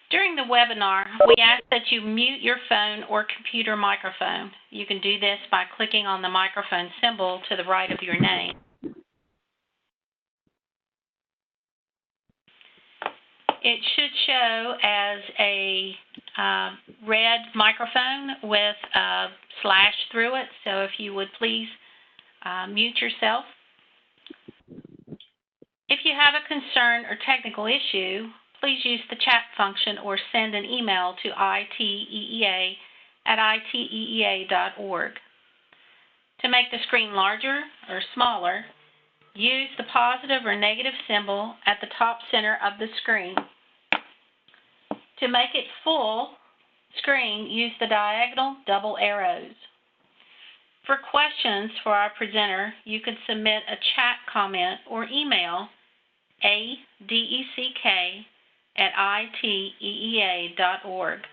During the webinar, we ask that you mute your phone or computer microphone. You can do this by clicking on the microphone symbol to the right of your name. It should show as a red microphone with a slash through it, so if you would please mute yourself. If you have a concern or technical issue, please use the chat function or send an email to ITEEA@iteea.org. To make the screen larger or smaller, use the positive or negative symbol at the top center of the screen. To make it full screen, use the diagonal double arrows. For questions for our presenter, you can submit a chat comment or email adeck@iteea.org.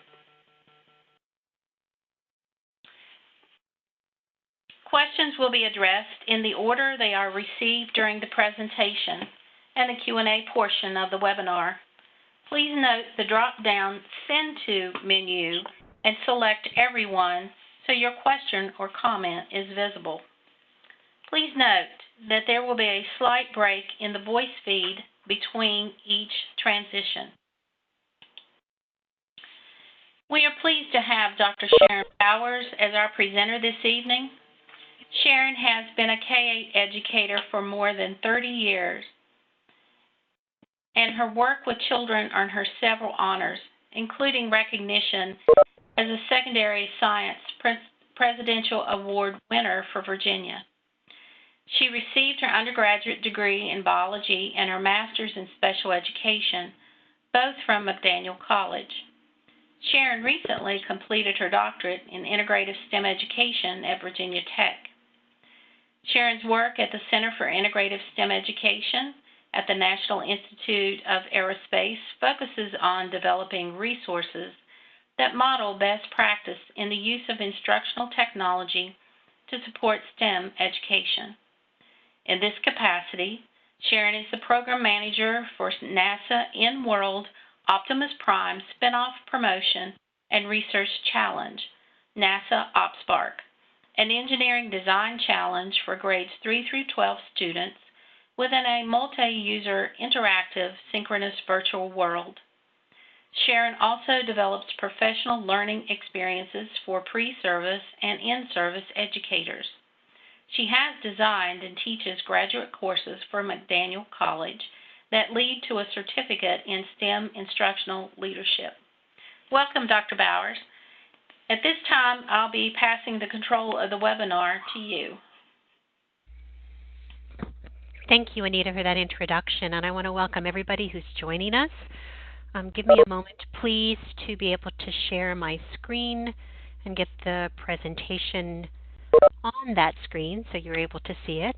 Questions will be addressed in the order they are received during the presentation and the Q&A portion of the webinar. Please note the drop-down Send To menu and select Everyone so your question or comment is visible. Please note that there will be a slight break in the voice feed between each transition. We are pleased to have Dr. Sharon Bowers as our presenter this evening. Sharon has been a K-8 educator for more than 30 years, and her work with children earned her several honors, including recognition as a Secondary Science Presidential Award winner for Virginia. She received her undergraduate degree in biology and her master's in special education, both from McDaniel College. Sharon recently completed her doctorate in integrative STEM education at Virginia Tech. Sharon's work at the Center for Integrative STEM Education at the National Institute of Aerospace focuses on developing resources that model best practice in the use of instructional technology to support STEM education. In this capacity, Sharon is the program manager for NASA In-World Optimus Prime Spinoff Promotion and Research Challenge, NASA OpSpark, an engineering design challenge for grades 3 through 12 students within a multi-user interactive synchronous virtual world. Sharon also develops professional learning experiences for pre-service and in-service educators. She has designed and teaches graduate courses for McDaniel College that lead to a certificate in STEM instructional leadership. Welcome, Dr. Bowers. At this time, I'll be passing the control of the webinar to you. Thank you, Anita, for that introduction, and I want to welcome everybody who's joining us. Give me a moment, please, to be able to share my screen and get the presentation on that screen so you're able to see it.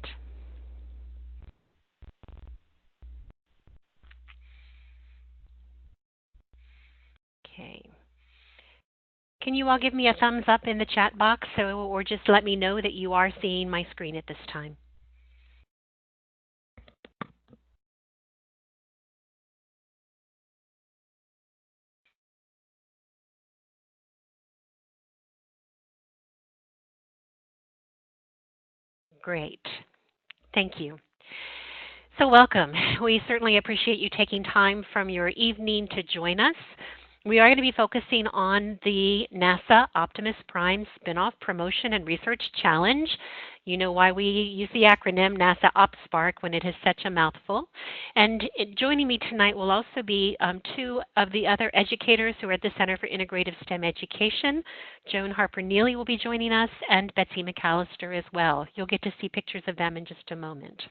Okay. Can you all give me a thumbs up in the chat box or just let me know that you are seeing my screen at this time? Great. Thank you. So welcome. We certainly appreciate you taking time from your evening to join us. We are going to be focusing on the NASA Optimus Prime Spinoff Promotion and Research Challenge. You know why we use the acronym NASA OpSpark when it is such a mouthful. And joining me tonight will also be two of the other educators who are at the Center for Integrative STEM Education. Joan Harper-Neely will be joining us, and Betsy McAllister as well. You'll get to see pictures of them in just a moment.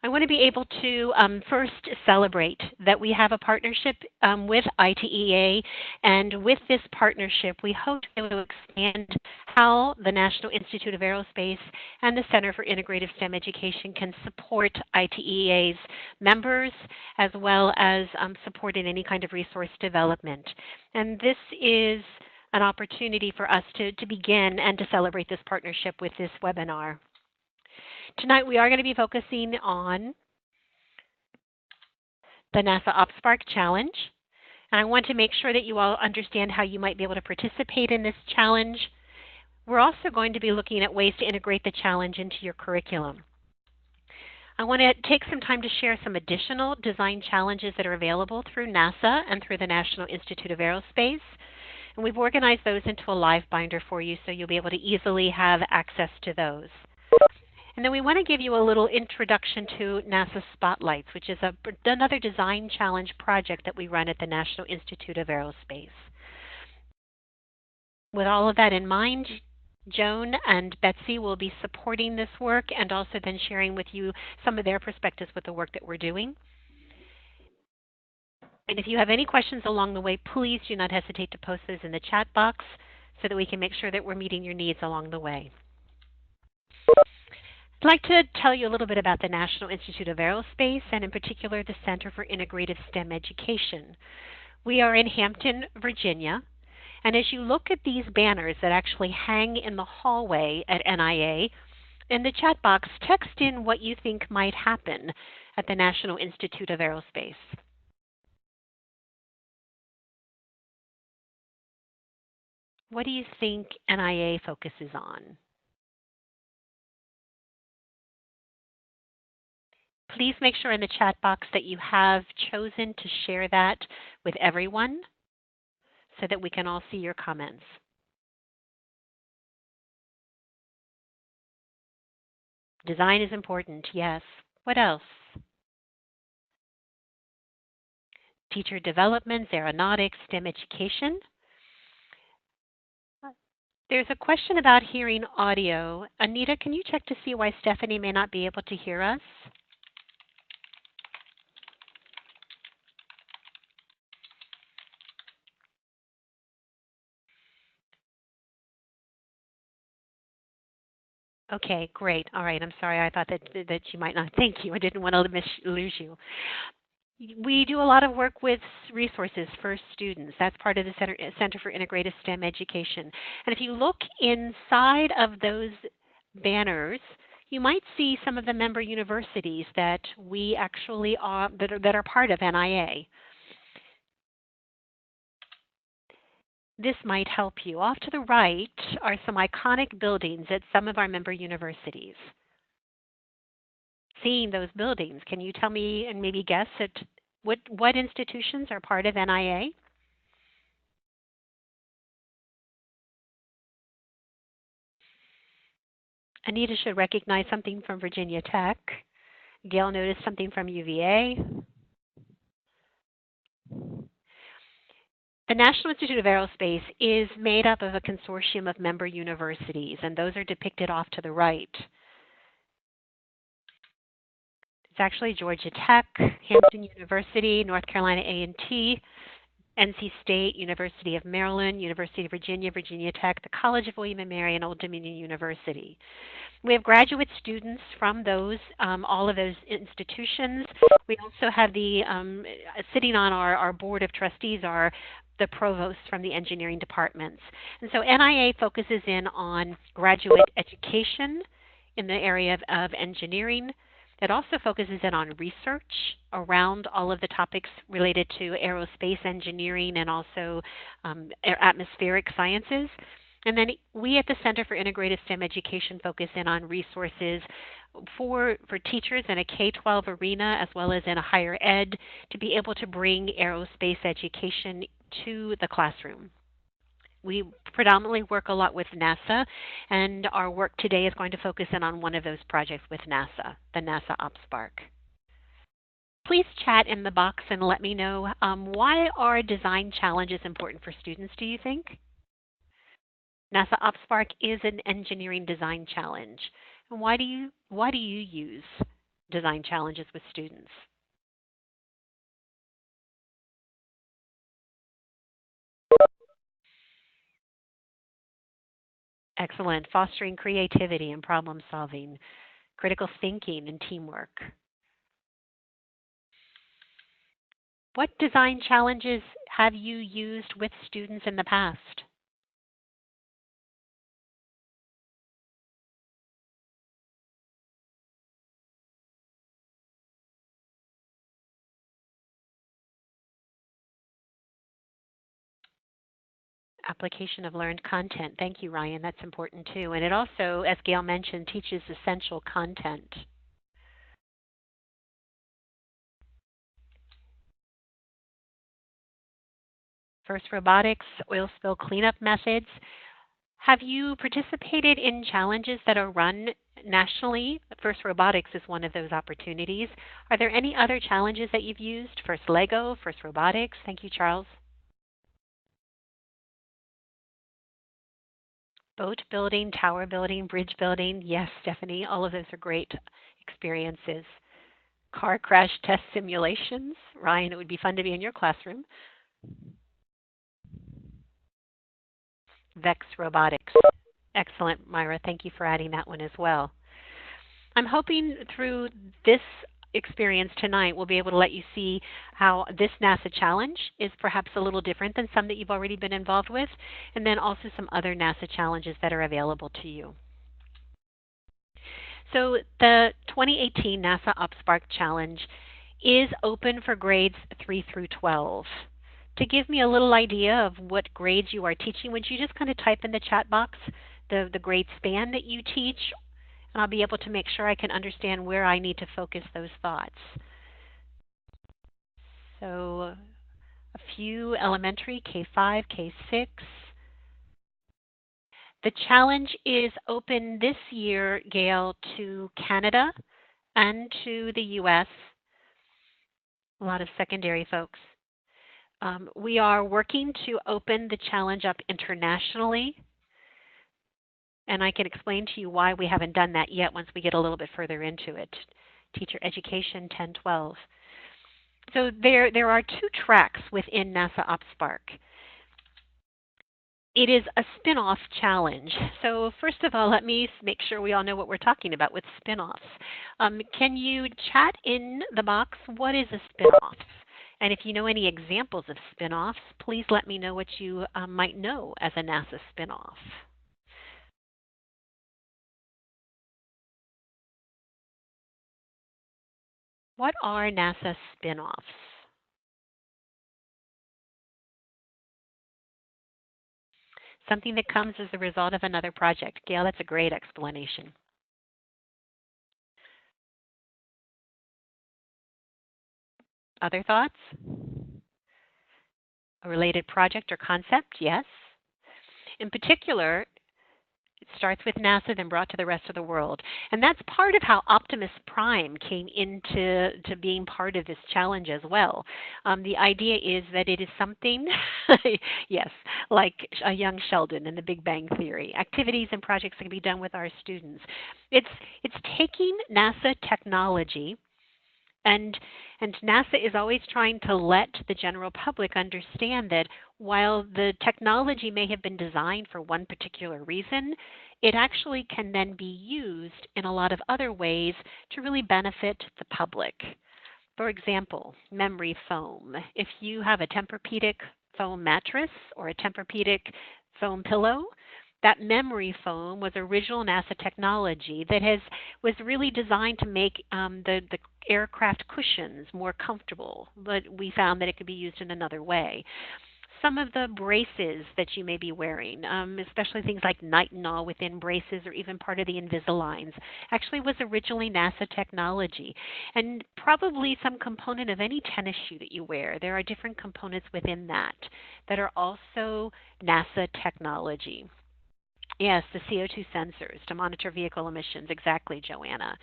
I want to be able to first celebrate that we have a partnership with ITEA, and with this partnership we hope to be able to expand how the National Institute of Aerospace and the Center for Integrative STEM Education can support ITEA's members, as well as support in any kind of resource development. And this is an opportunity for us to begin and to celebrate this partnership with this webinar. Tonight we are going to be focusing on the NASA OpSpark Challenge. And I want to make sure that you all understand how you might be able to participate in this challenge. We're also going to be looking at ways to integrate the challenge into your curriculum. I want to take some time to share some additional design challenges that are available through NASA and through the National Institute of Aerospace. And we've organized those into a live binder for you so you'll be able to easily have access to those. And then we want to give you a little introduction to NASA Spotlights, which is another design challenge project that we run at the National Institute of Aerospace. With all of that in mind, Joan and Betsy will be supporting this work and also then sharing with you some of their perspectives with the work that we're doing. And if you have any questions along the way, please do not hesitate to post those in the chat box so that we can make sure that we're meeting your needs along the way. I'd like to tell you a little bit about the National Institute of Aerospace and in particular the Center for Integrative STEM Education. We are in Hampton, Virginia, and as you look at these banners that actually hang in the hallway at NIA, in the chat box, text in what you think might happen at the National Institute of Aerospace. What do you think NIA focuses on? Please make sure in the chat box that you have chosen to share that with everyone so that we can all see your comments. Design is important, yes. What else? Teacher development, aeronautics, STEM education. There's a question about hearing audio. Anita, can you check to see why Stephanie may not be able to hear us? Okay, great. All right, I'm sorry. I thought that you might not. Thank you. I didn't want to lose you. We do a lot of work with resources for students. That's part of the Center for Integrative STEM Education. And if you look inside of those banners, you might see some of the member universities that we actually are that are part of NIA. This might help you. Off to the right are some iconic buildings at some of our member universities. Seeing those buildings, can you tell me and maybe guess at what institutions are part of NIA? Anita should recognize something from Virginia Tech. Gail noticed something from UVA. The National Institute of Aerospace is made up of a consortium of member universities, and those are depicted off to the right. It's actually Georgia Tech, Hampton University, North Carolina A&T, NC State, University of Maryland, University of Virginia, Virginia Tech, the College of William & Mary, and Old Dominion University. We have graduate students from those, all of those institutions. We also have the, sitting on our board of trustees are the provosts from the engineering departments. And so NIA focuses in on graduate education in the area of engineering. It also focuses in on research around all of the topics related to aerospace engineering and also atmospheric sciences. And then we at the Center for Integrative STEM Education focus in on resources for teachers in a K-12 arena as well as in a higher ed to be able to bring aerospace education to the classroom. We predominantly work a lot with NASA, and our work today is going to focus in on one of those projects with NASA, the NASA OpSpark. Please chat in the box and let me know why are design challenges important for students, do you think? NASA OpSpark is an engineering design challenge. And why do you use design challenges with students? Excellent. Fostering creativity and problem solving, critical thinking and teamwork. What design challenges have you used with students in the past? application of learned content. Thank you, Ryan. That's important too. And it also, as Gail mentioned, teaches essential content. First robotics, oil spill cleanup methods. Have you participated in challenges that are run nationally? First robotics is one of those opportunities. Are there any other challenges that you've used? First Lego, first robotics. Thank you, Charles. Boat building, tower building, bridge building. Yes, Stephanie, all of those are great experiences. Car crash test simulations. Ryan, it would be fun to be in your classroom. Vex Robotics. Excellent, Myra. Thank you for adding that one as well. I'm hoping through this experience tonight we'll be able to let you see how this NASA challenge is perhaps a little different than some that you've already been involved with, and then also some other NASA challenges that are available to you. So the 2018 NASA UpSpark Challenge is open for grades 3 through 12. To give me a little idea of what grades you are teaching, would you just kind of type in the chat box the grade span that you teach, and I'll be able to make sure I can understand where I need to focus those thoughts. So a few elementary, K5, K6. The challenge is open this year, Gail, to Canada and to the U.S., a lot of secondary folks. We are working to open the challenge up internationally, and I can explain to you why we haven't done that yet once we get a little bit further into it. Teacher Education 1012. So there are two tracks within NASA UpSpark. It is a spin-off challenge. So first of all, let me make sure we all know what we're talking about with spin-offs. Can you chat in the box, what is a spin-off? And if you know any examples of spin-offs, please let me know what you might know as a NASA spin-off. What are NASA spin-offs? Something that comes as a result of another project. Gail, that's a great explanation. Other thoughts? A related project or concept? Yes. In particular, it starts with NASA, then brought to the rest of the world. And that's part of how Optimus Prime came into being part of this challenge as well. The idea is that it is something, yes, like a young Sheldon in the Big Bang Theory. Activities and projects can be done with our students. It's taking NASA technology, and NASA is always trying to let the general public understand that while the technology may have been designed for one particular reason, it actually can then be used in a lot of other ways to really benefit the public. For example, memory foam. If you have a Tempur-Pedic foam mattress or a Tempur-Pedic foam pillow, that memory foam was original NASA technology that was really designed to make the aircraft cushions more comfortable, but we found that it could be used in another way. Some of the braces that you may be wearing, especially things like nitinol within braces or even part of the Invisaligns, actually was originally NASA technology. And probably some component of any tennis shoe that you wear, there are different components within that are also NASA technology. Yes, the CO2 sensors to monitor vehicle emissions. Exactly, Joanna.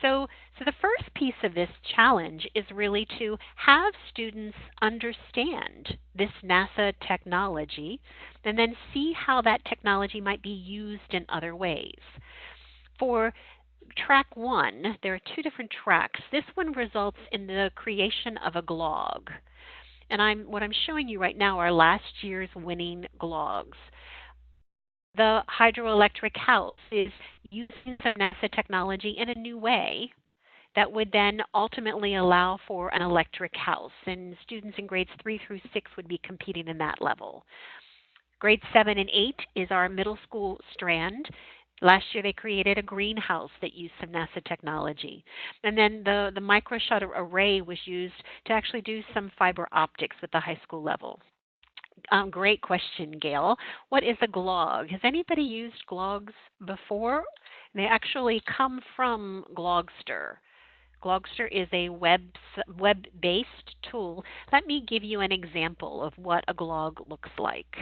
So the first piece of this challenge is really to have students understand this NASA technology and then see how that technology might be used in other ways. For track 1, there are 2 different tracks. This one results in the creation of a glog. And what I'm showing you right now are last year's winning glogs. The hydroelectric house is using some NASA technology in a new way that would then ultimately allow for an electric house. And students in grades 3 through 6 would be competing in that level. Grades 7 and 8 is our middle school strand. Last year they created a greenhouse that used some NASA technology. And then the micro shutter array was used to actually do some fiber optics with the high school level. Great question, Gail. What is a glog? Has anybody used glogs before? They actually come from Glogster. Glogster is a web-based tool. Let me give you an example of what a glog looks like.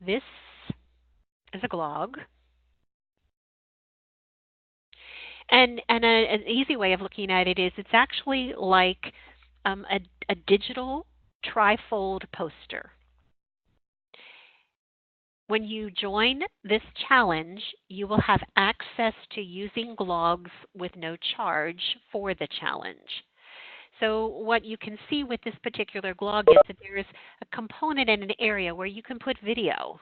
This is a glog. And an easy way of looking at it is it's actually like a digital trifold poster. When you join this challenge, you will have access to using glogs with no charge for the challenge. So what you can see with this particular glog is that there is a component in an area where you can put video.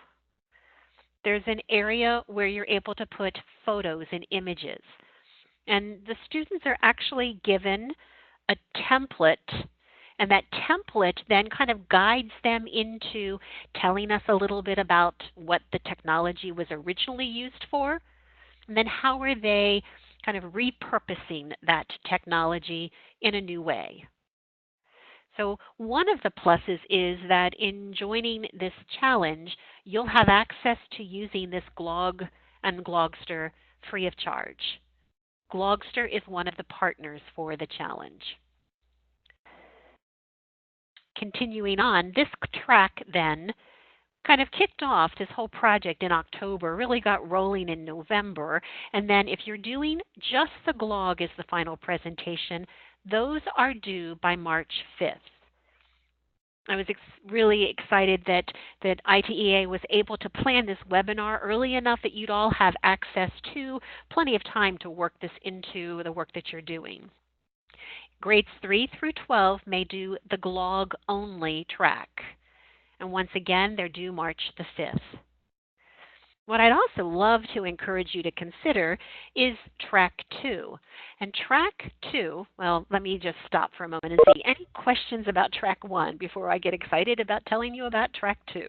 There's an area where you're able to put photos and images. And the students are actually given a template, and that template then kind of guides them into telling us a little bit about what the technology was originally used for, and then how are they kind of repurposing that technology in a new way. So one of the pluses is that in joining this challenge, you'll have access to using this glog and Glogster free of charge. Glogster is one of the partners for the challenge. Continuing on, this track then kind of kicked off this whole project in October, really got rolling in November, and then if you're doing just the glog as the final presentation, those are due by March 5th. I was really excited that ITEA was able to plan this webinar early enough that you'd all have access to plenty of time to work this into the work that you're doing. Grades 3 through 12 may do the glog only track. And once again, they're due March the 5th. What I'd also love to encourage you to consider is track 2. And track 2, well, let me just stop for a moment and see any questions about track 1 before I get excited about telling you about track 2.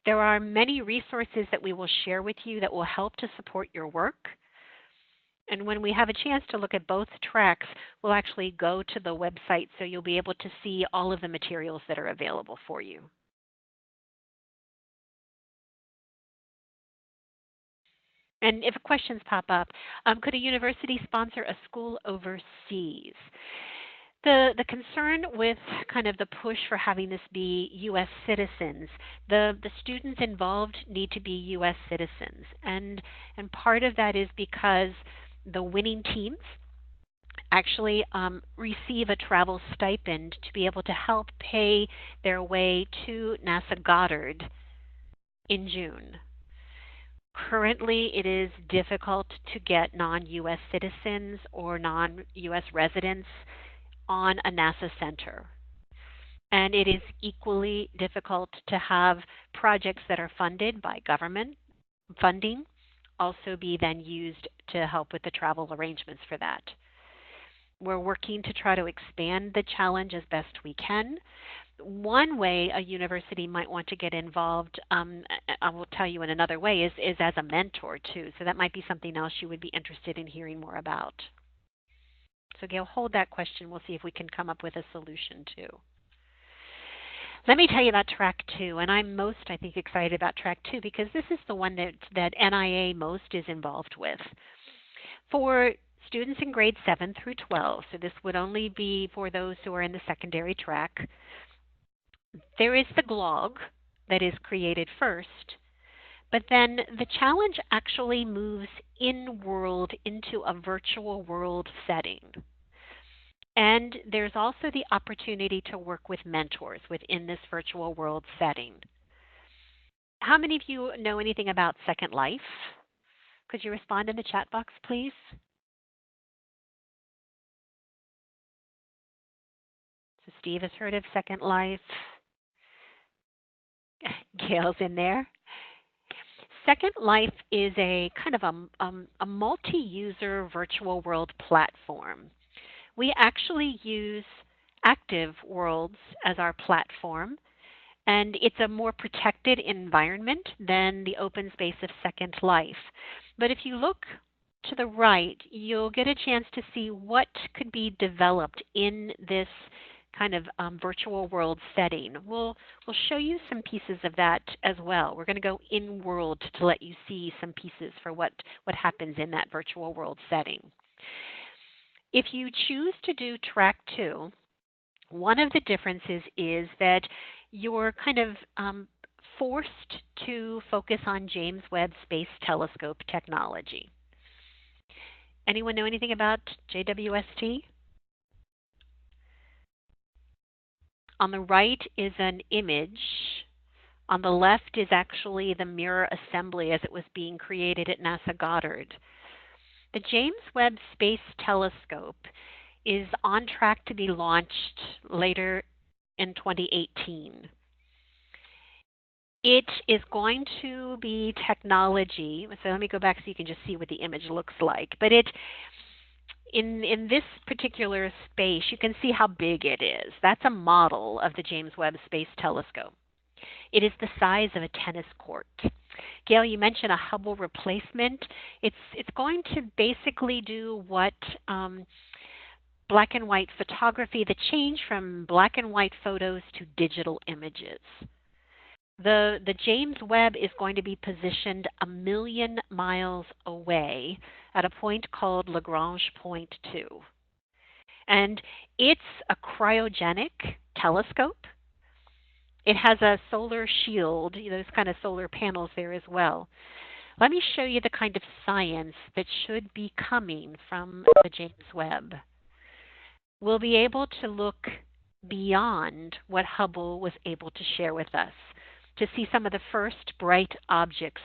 There are many resources that we will share with you that will help to support your work. And when we have a chance to look at both tracks, we'll actually go to the website so you'll be able to see all of the materials that are available for you. And if questions pop up, could a university sponsor a school overseas? The concern with kind of the push for having this be U.S. citizens, the students involved need to be U.S. citizens. And part of that is because the winning teams actually receive a travel stipend to be able to help pay their way to NASA Goddard in June. Currently, it is difficult to get non-U.S. citizens or non-U.S. residents on a NASA center. And it is equally difficult to have projects that are funded by government funding also be then used to help with the travel arrangements for that. We're working to try to expand the challenge as best we can. One way a university might want to get involved, I will tell you in another way, is as a mentor too. So that might be something else you would be interested in hearing more about. So Gail, hold that question. We'll see if we can come up with a solution too. Let me tell you about track 2, and I'm most, I think, excited about track 2 because this is the one that NIA most is involved with. For students in grades 7 through 12, so this would only be for those who are in the secondary track, there is the glog that is created first, but then the challenge actually moves in-world into a virtual world setting. And there's also the opportunity to work with mentors within this virtual world setting. How many of you know anything about Second Life? Could you respond in the chat box, please? So Steve has heard of Second Life. Gail's in there. Second Life is a kind of a multi-user virtual world platform. We actually use Active Worlds as our platform, and it's a more protected environment than the open space of Second Life. But if you look to the right, you'll get a chance to see what could be developed in this kind of virtual world setting. We'll show you some pieces of that as well. We're going to go in world to let you see some pieces for what happens in that virtual world setting. If you choose to do track 2, one of the differences is that you're kind of forced to focus on James Webb Space Telescope technology. Anyone know anything about JWST? On the right is an image. On the left is actually the mirror assembly as it was being created at NASA Goddard. The James Webb Space Telescope is on track to be launched later in 2018. It is going to be technology. So let me go back so you can just see what the image looks like. But in this particular space, you can see how big it is. That's a model of the James Webb Space Telescope. It is the size of a tennis court. Gail, you mentioned a Hubble replacement. It's going to basically do what black and white photography, the change from black and white photos to digital images. The James Webb is going to be positioned 1 million miles away at a point called Lagrange Point 2. And it's a cryogenic telescope. It has a solar shield, those kind of solar panels there as well. Let me show you the kind of science that should be coming from the James Webb. We'll be able to look beyond what Hubble was able to share with us, to see some of the first bright objects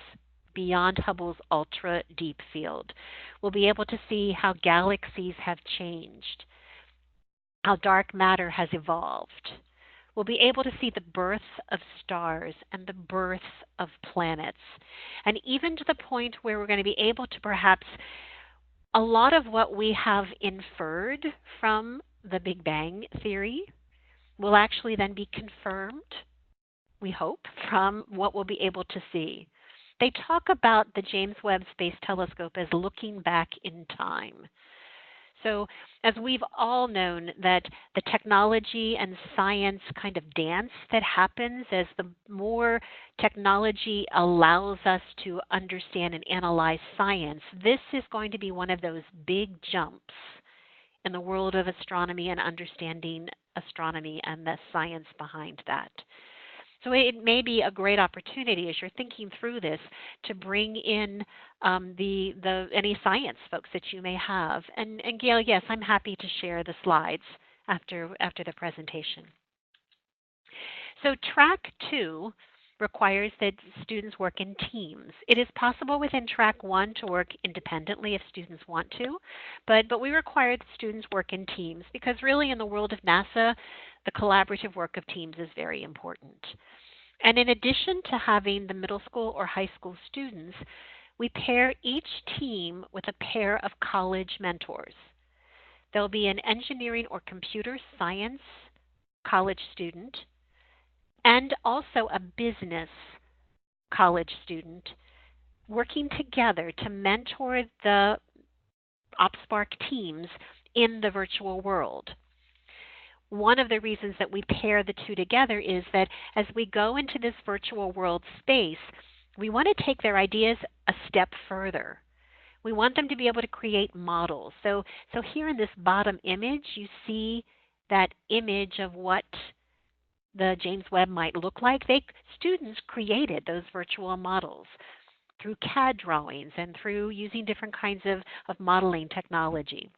beyond Hubble's ultra deep field. We'll be able to see how galaxies have changed, how dark matter has evolved. We'll be able to see the birth of stars and the birth of planets, and even to the point where we're going to be able to perhaps, a lot of what we have inferred from the Big Bang theory will actually then be confirmed, we hope, from what we'll be able to see. They talk about the James Webb Space Telescope as looking back in time. So as we've all known that the technology and science kind of dance that happens as the more technology allows us to understand and analyze science, this is going to be one of those big jumps in the world of astronomy and understanding astronomy and the science behind that. So it may be a great opportunity as you're thinking through this to bring in any science folks that you may have. And Gail, yes, I'm happy to share the slides after the presentation. So track 2 requires that students work in teams. It is possible within track 1 to work independently if students want to, but we require that students work in teams because really in the world of NASA, the collaborative work of teams is very important. And in addition to having the middle school or high school students, we pair each team with a pair of college mentors. There'll be an engineering or computer science college student and also a business college student working together to mentor the OpSpark teams in the virtual world. One of the reasons that we pair the two together is that as we go into this virtual world space, we want to take their ideas a step further. We want them to be able to create models. So here in this bottom image, you see that image of what the James Webb might look like. Students created those virtual models through CAD drawings and through using different kinds of modeling technology.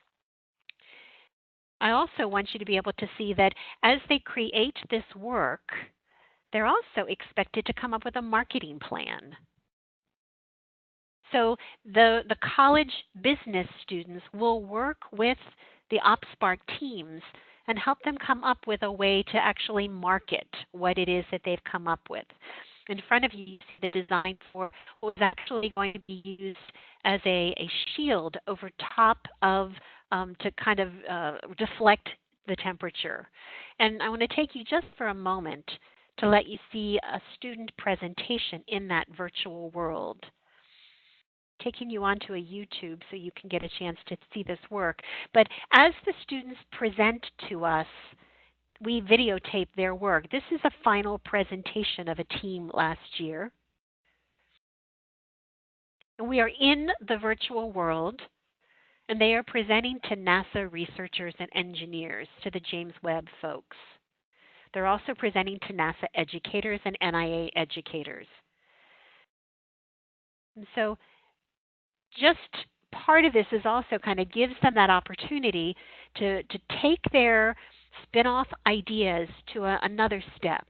I also want you to be able to see that as they create this work, they're also expected to come up with a marketing plan. So the college business students will work with the OpSpark teams and help them come up with a way to actually market what it is that they've come up with. In front of you, you see the design for what was actually going to be used as a shield over top of to kind of deflect the temperature. And I want to take you just for a moment to let you see a student presentation in that virtual world. taking you onto a YouTube so you can get a chance to see this work. But as the students present to us, we videotape their work. This is a final presentation of a team last year. And we are in the virtual world, and they are presenting to NASA researchers and engineers, to the James Webb folks. They're also presenting to NASA educators and NIA educators. And so just part of this is also kind of gives them that opportunity to take their spin-off ideas to another step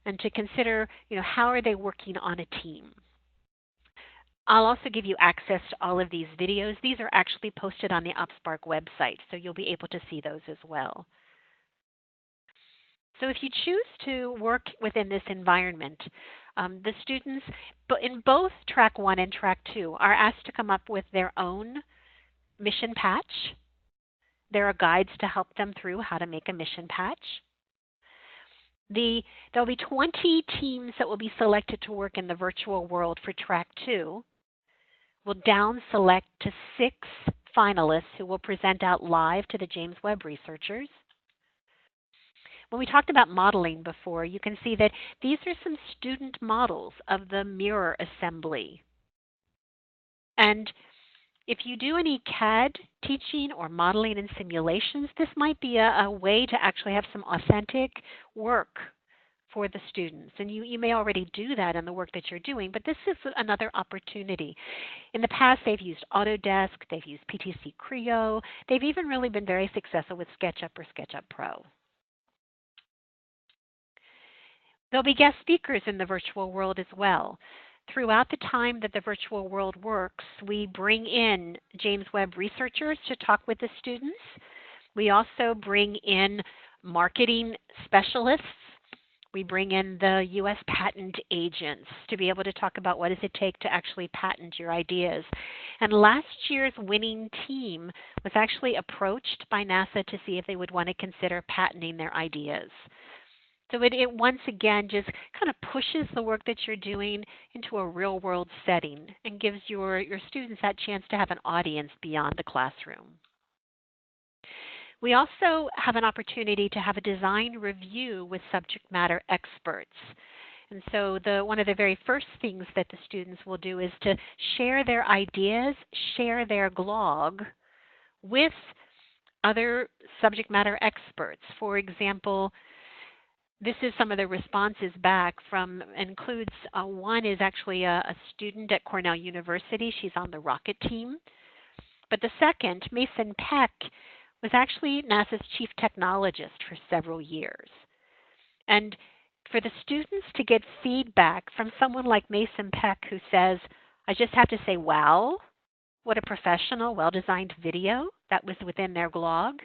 and to consider, how are they working on a team. I'll also give you access to all of these videos. These are actually posted on the UpSpark website, so you'll be able to see those as well. So if you choose to work within this environment, the students in both Track 1 and Track 2 are asked to come up with their own mission patch. There are guides to help them through how to make a mission patch. There'll be 20 teams that will be selected to work in the virtual world for Track 2. We'll down select to 6 finalists who will present out live to the James Webb researchers. When we talked about modeling before, you can see that these are some student models of the mirror assembly. And if you do any CAD teaching or modeling and simulations, this might be a way to actually have some authentic work for the students. And you may already do that in the work that you're doing, but this is another opportunity. In the past, they've used Autodesk, they've used PTC Creo, they've even really been very successful with SketchUp or SketchUp Pro. There'll be guest speakers in the virtual world as well. Throughout the time that the virtual world works, we bring in James Webb researchers to talk with the students. We also bring in marketing specialists. We bring in the U.S. patent agents to be able to talk about what does it take to actually patent your ideas. And last year's winning team was actually approached by NASA to see if they would want to consider patenting their ideas. So it once again just kind of pushes the work that you're doing into a real world setting and gives your students that chance to have an audience beyond the classroom. We also have an opportunity to have a design review with subject matter experts. And so one of the very first things that the students will do is to share their ideas, share their blog with other subject matter experts. For example, this is some of the responses back from, includes one is actually a student at Cornell University. She's on the rocket team. But the second, Mason Peck, was actually NASA's chief technologist for several years. And for the students to get feedback from someone like Mason Peck who says, I just have to say, wow, what a professional, well-designed video that was within their blog.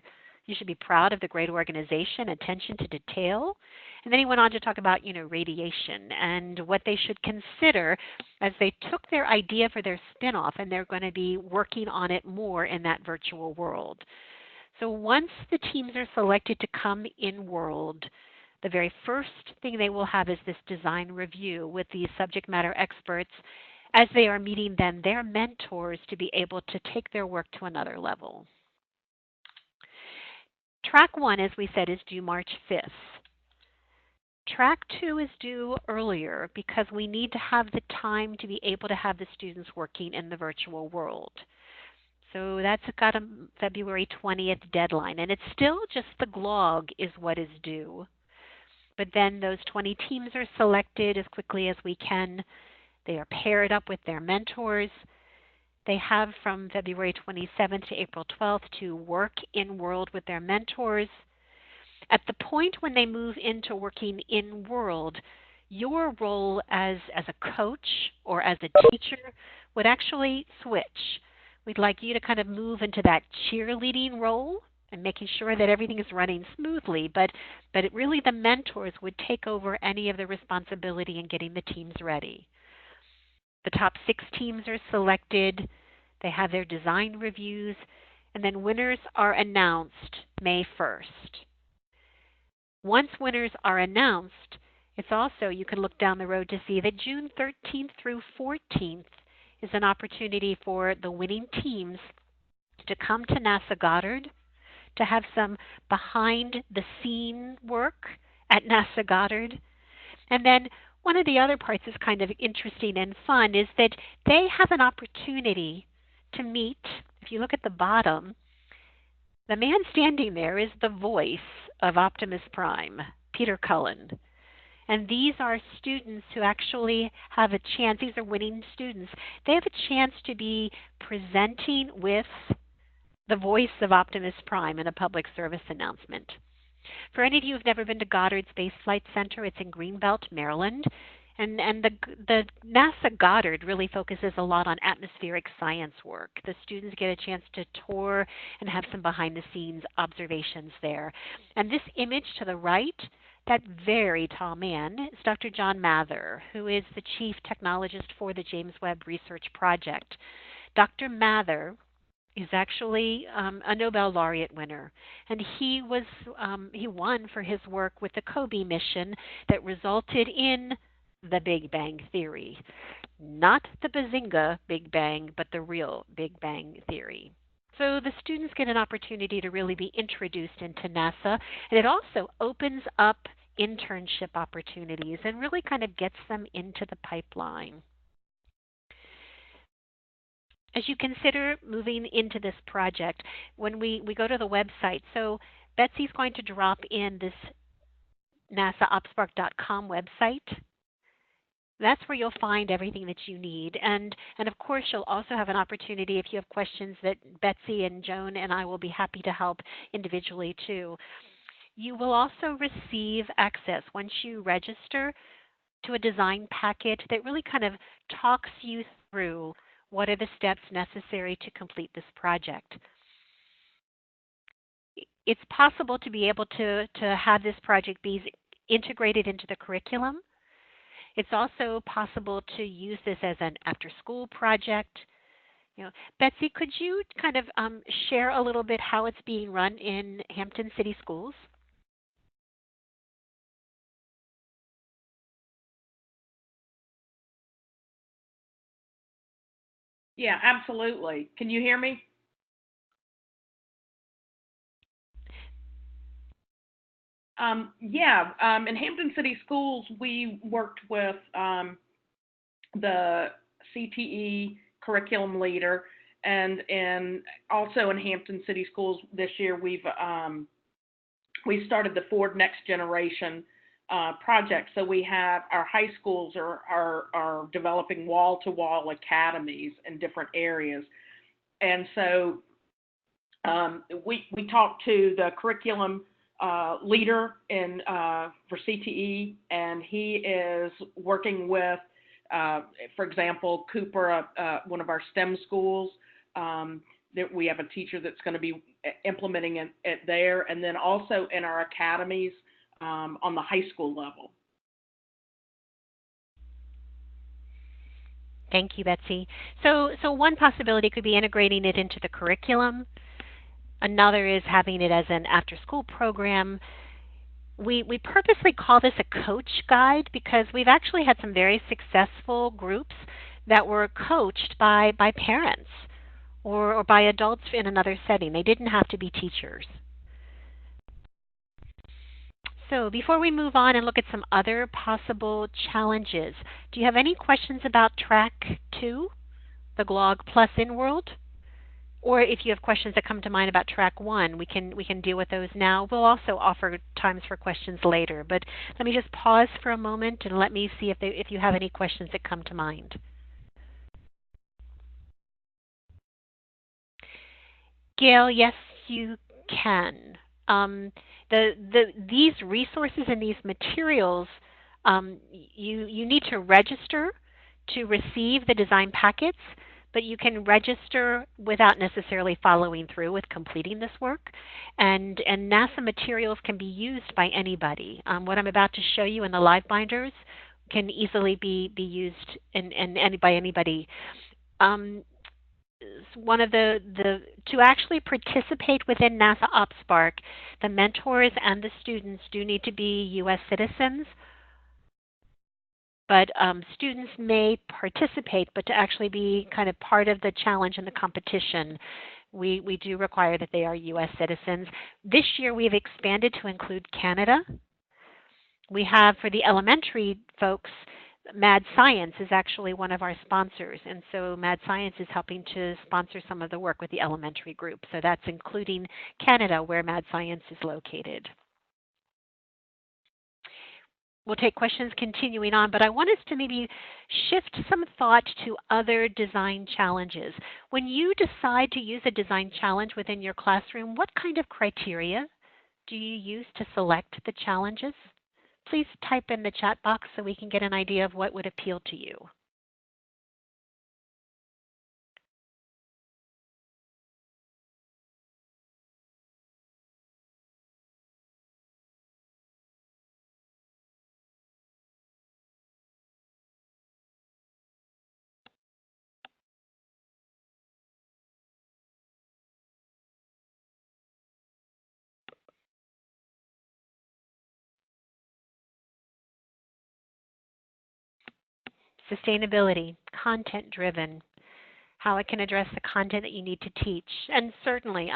You should be proud of the great organization, attention to detail. And then he went on to talk about, radiation and what they should consider as they took their idea for their spinoff and they're going to be working on it more in that virtual world. So once the teams are selected to come in world, the very first thing they will have is this design review with these subject matter experts as they are meeting then their mentors to be able to take their work to another level. Track 1, as we said, is due March 5th. Track 2 is due earlier because we need to have the time to be able to have the students working in the virtual world. So that's got a February 20th deadline, and it's still just the GLOG is what is due. But then those 20 teams are selected as quickly as we can. They are paired up with their mentors. They have from February 27th to April 12th to work in world with their mentors. At the point when they move into working in world, your role as a coach or as a teacher would actually switch. We'd like you to kind of move into that cheerleading role and making sure that everything is running smoothly, but really the mentors would take over any of the responsibility in getting the teams ready. The top 6 teams are selected. They have their design reviews, and then winners are announced May 1st. Once winners are announced, it's also, you can look down the road to see that June 13th through 14th is an opportunity for the winning teams to come to NASA Goddard, to have some behind the scene work at NASA Goddard. And then one of the other parts is kind of interesting and fun is that they have an opportunity to meet, if you look at the bottom, the man standing there is the voice of Optimus Prime, Peter Cullen. And these are students who actually have a chance, these are winning students, they have a chance to be presenting with the voice of Optimus Prime in a public service announcement. For any of you who've never been to Goddard Space Flight Center, it's in Greenbelt, Maryland. And the NASA Goddard really focuses a lot on atmospheric science work. The students get a chance to tour and have some behind-the-scenes observations there. And this image to the right, that very tall man, is Dr. John Mather, who is the chief technologist for the James Webb Research Project. Dr. Mather is actually a Nobel laureate winner, and he won for his work with the COBE mission that resulted in the Big Bang Theory. Not the Bazinga Big Bang, but the real Big Bang Theory. So the students get an opportunity to really be introduced into NASA, and it also opens up internship opportunities and really kind of gets them into the pipeline. As you consider moving into this project, when we go to the website, so Betsy's going to drop in this nasaopspark.com website. That's where you'll find everything that you need. And of course, you'll also have an opportunity if you have questions that Betsy and Joan and I will be happy to help individually too. You will also receive access once you register to a design packet that really kind of talks you through what are the steps necessary to complete this project. It's possible to be able to have this project be integrated into the curriculum. It's also possible to use this as an after-school project. Betsy, could you kind of share a little bit how it's being run in Hampton City Schools? Yeah, absolutely. Can you hear me? In Hampton City Schools, we worked with the CTE curriculum leader, and also in Hampton City Schools this year, we started the Ford Next Generation project. So we have our high schools are developing wall-to-wall academies in different areas, and so we talked to the curriculum leader for CTE, and he is working with, for example, Cooper, one of our STEM schools. That we have a teacher that's going to be implementing it there, and then also in our academies on the high school level. Thank you, Betsy. So one possibility could be integrating it into the curriculum. Another is having it as an after-school program. We purposely call this a coach guide because we've actually had some very successful groups that were coached by parents or by adults in another setting. They didn't have to be teachers. So before we move on and look at some other possible challenges, do you have any questions about Track 2, the GLOG Plus InWorld? Or if you have questions that come to mind about Track 1, we can deal with those now. We'll also offer times for questions later. But let me just pause for a moment and let me see if you have any questions that come to mind. Gail, yes, you can. These resources and these materials, you need to register to receive the design packets, but you can register without necessarily following through with completing this work. And NASA materials can be used by anybody. What I'm about to show you in the live binders can easily be used by anybody. One of to actually participate within NASA OpSpark, the mentors and the students do need to be U.S. citizens but students may participate, but to actually be kind of part of the challenge and the competition, we do require that they are U.S. citizens. This year we've expanded to include Canada. We have, for the elementary folks, Mad Science is actually one of our sponsors, and so Mad Science is helping to sponsor some of the work with the elementary group. So that's including Canada, where Mad Science is located. We'll take questions continuing on, but I want us to maybe shift some thought to other design challenges. When you decide to use a design challenge within your classroom, what kind of criteria do you use to select the challenges? Please type in the chat box so we can get an idea of what would appeal to you. Sustainability, content-driven, how it can address the content that you need to teach. And certainly,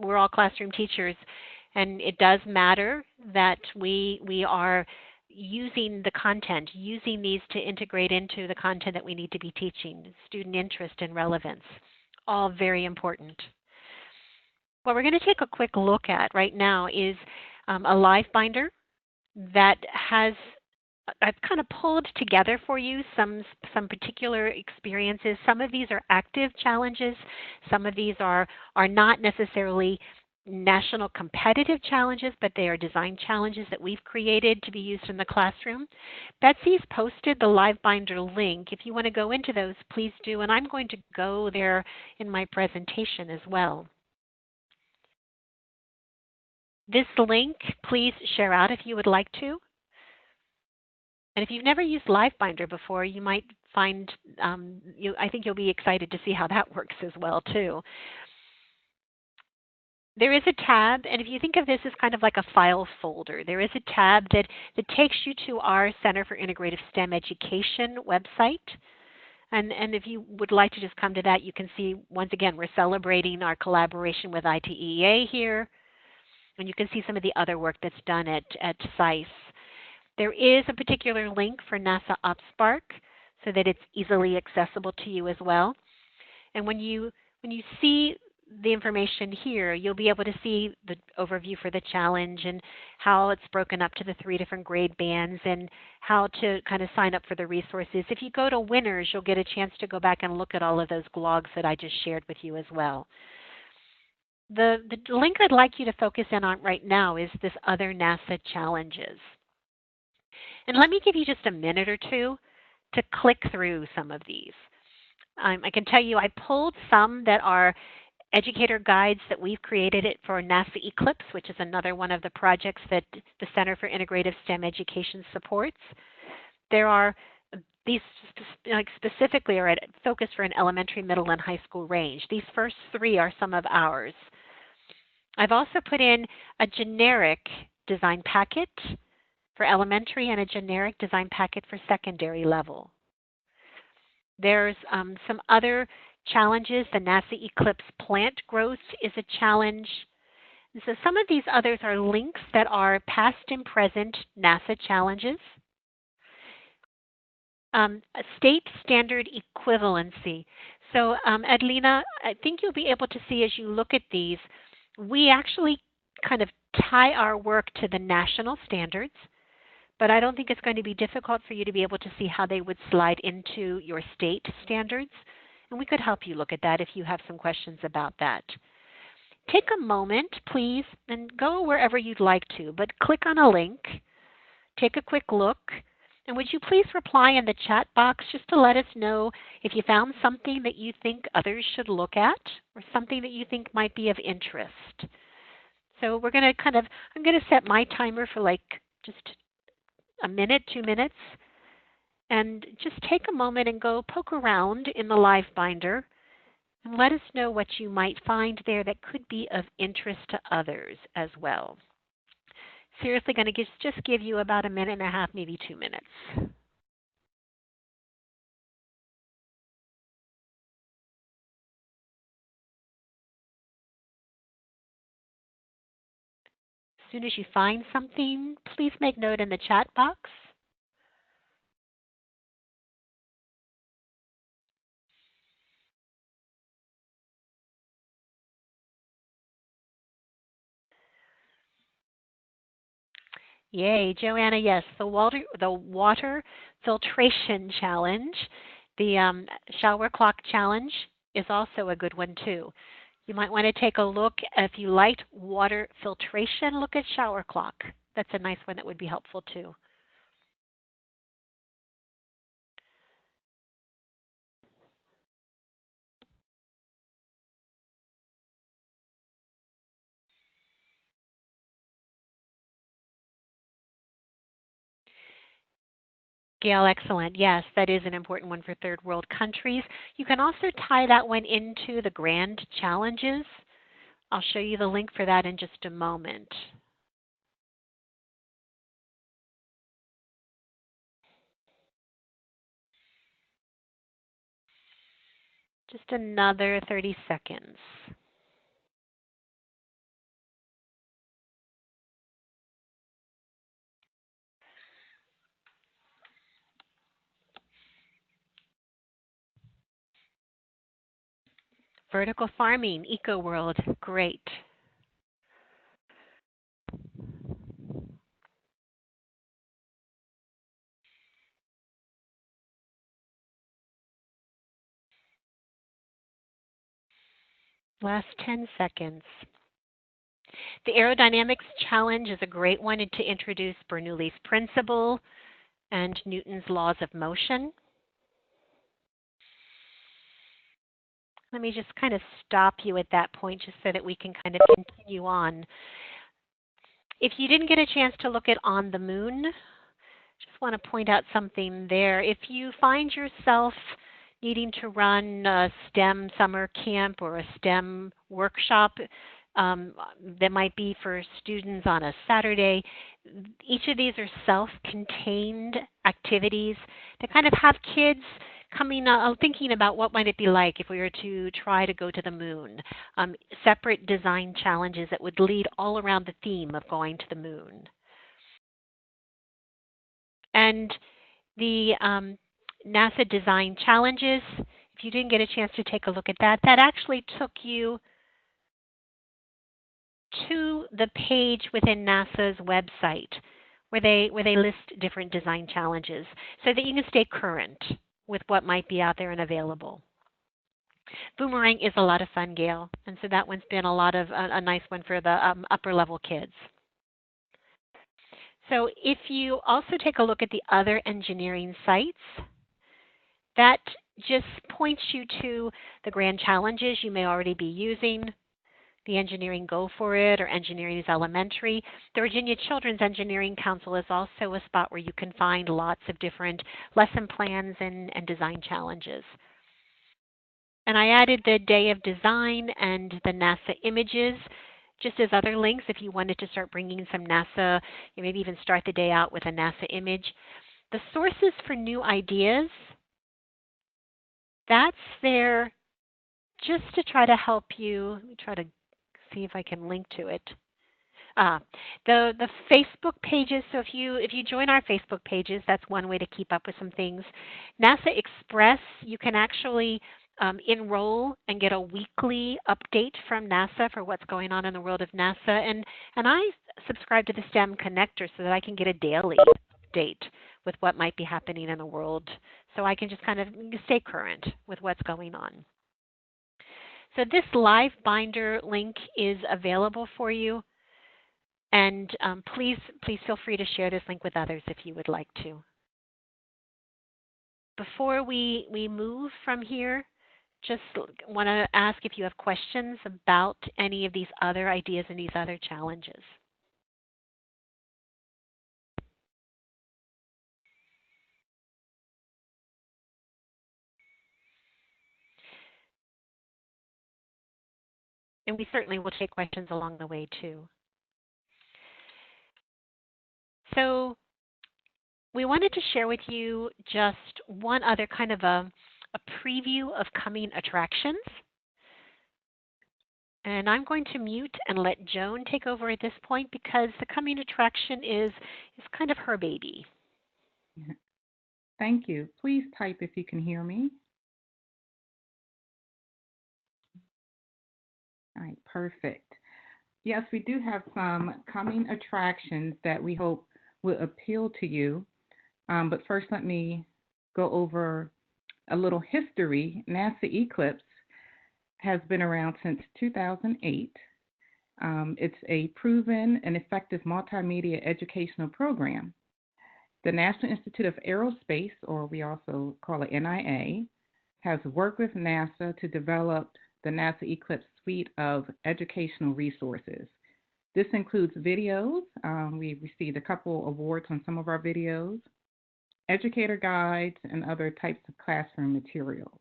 we're all classroom teachers, and it does matter that we are using the content, using these to integrate into the content that we need to be teaching, student interest and relevance, all very important. What we're going to take a quick look at right now is a live binder that has, I've kind of pulled together for you some particular experiences. Some of these are active challenges. Some of these are not necessarily national competitive challenges, but they are design challenges that we've created to be used in the classroom. Betsy's posted the live binder link. If you want to go into those, please do. And I'm going to go there in my presentation as well. This link, please share out if you would like to. And if you've never used LiveBinder before, you might find, I think you'll be excited to see how that works as well too. There is a tab, and if you think of this as kind of like a file folder, there is a tab that takes you to our Center for Integrative STEM Education website. And if you would like to just come to that, you can see, once again, we're celebrating our collaboration with ITEEA here. And you can see some of the other work that's done at SICE. There is a particular link for NASA UpSpark so that it's easily accessible to you as well. And when you see the information here, you'll be able to see the overview for the challenge and how it's broken up to the 3 different grade bands and how to kind of sign up for the resources. If you go to winners, you'll get a chance to go back and look at all of those blogs that I just shared with you as well. The link I'd like you to focus in on right now is this other NASA challenges. And let me give you just a minute or two to click through some of these. I can tell you I pulled some that are educator guides that we've created it for NASA Eclipse, which is another one of the projects that the Center for Integrative STEM Education supports. There are these specifically are focused for an elementary, middle, and high school range. These first 3 are some of ours. I've also put in a generic design packet for elementary and a generic design packet for secondary level. There's some other challenges. The NASA Eclipse plant growth is a challenge. And so some of these others are links that are past and present NASA challenges. State standard equivalency. So Adelina, I think you'll be able to see as you look at these, we actually kind of tie our work to the national standards, but I don't think it's going to be difficult for you to be able to see how they would slide into your state standards. And we could help you look at that if you have some questions about that. Take a moment, please, and go wherever you'd like to, but click on a link, take a quick look, and would you please reply in the chat box just to let us know if you found something that you think others should look at or something that you think might be of interest. So we're going to I'm going to set my timer for like just a minute, 2 minutes, and just take a moment and go poke around in the live binder and let us know what you might find there that could be of interest to others as well. Seriously, going to just give you about a minute and a half, maybe 2 minutes. soon as you find something, please make note in the chat box. Yay, Joanna, yes, the water filtration challenge, the shower clock challenge is also a good one too. You might want to take a look, if you liked water filtration, look at shower clock. That's a nice one that would be helpful too. Gail, excellent. Yes, that is an important one for third world countries. You can also tie that one into the grand challenges. I'll show you the link for that in just a moment. Just another 30 seconds. Vertical farming, eco world, great. Last 10 seconds. The aerodynamics challenge is a great one to introduce Bernoulli's principle and Newton's laws of motion. Let me just kind of stop you at that point just so that we can kind of continue on. If you didn't get a chance to look at On the Moon, just want to point out something there. If you find yourself needing to run a STEM summer camp or a STEM workshop that might be for students on a Saturday, each of these are self-contained activities that kind of have kids coming thinking about what might it be like if we were to try to go to the moon. Separate design challenges that would lead all around the theme of going to the moon. And the NASA design challenges, if you didn't get a chance to take a look at that, that actually took you to the page within NASA's website where they list different design challenges so that you can stay current with what might be out there and available. Boomerang is a lot of fun, Gail, and so that one's been a nice one for the upper level kids. So if you also take a look at the other engineering sites, that just points you to the grand challenges you may already be using. The Engineering Go For It or Engineering is Elementary. The Virginia Children's Engineering Council is also a spot where you can find lots of different lesson plans and design challenges. And I added the Day of Design and the NASA images just as other links if you wanted to start bringing some NASA, maybe even start the day out with a NASA image. The sources for new ideas, that's there just to try to help you. Let me try to see if I can link to it. The Facebook pages, so if you join our Facebook pages, that's one way to keep up with some things. NASA Express, you can actually enroll and get a weekly update from NASA for what's going on in the world of NASA. And I subscribe to the STEM Connector so that I can get a daily update with what might be happening in the world so I can just kind of stay current with what's going on. So this live binder link is available for you. And please feel free to share this link with others if you would like to. Before we move from here, just want to ask if you have questions about any of these other ideas and these other challenges. And we certainly will take questions along the way too. So we wanted to share with you just one other kind of a preview of coming attractions. And I'm going to mute and let Joan take over at this point because the coming attraction is kind of her baby. Thank you. Please type if you can hear me. All right, perfect. Yes, we do have some coming attractions that we hope will appeal to you. But first, let me go over a little history. NASA Eclipse has been around since 2008. It's a proven and effective multimedia educational program. The National Institute of Aerospace, or we also call it NIA, has worked with NASA to develop the NASA Eclipse suite of educational resources. This includes videos. We received a couple awards on some of our videos, educator guides, and other types of classroom materials.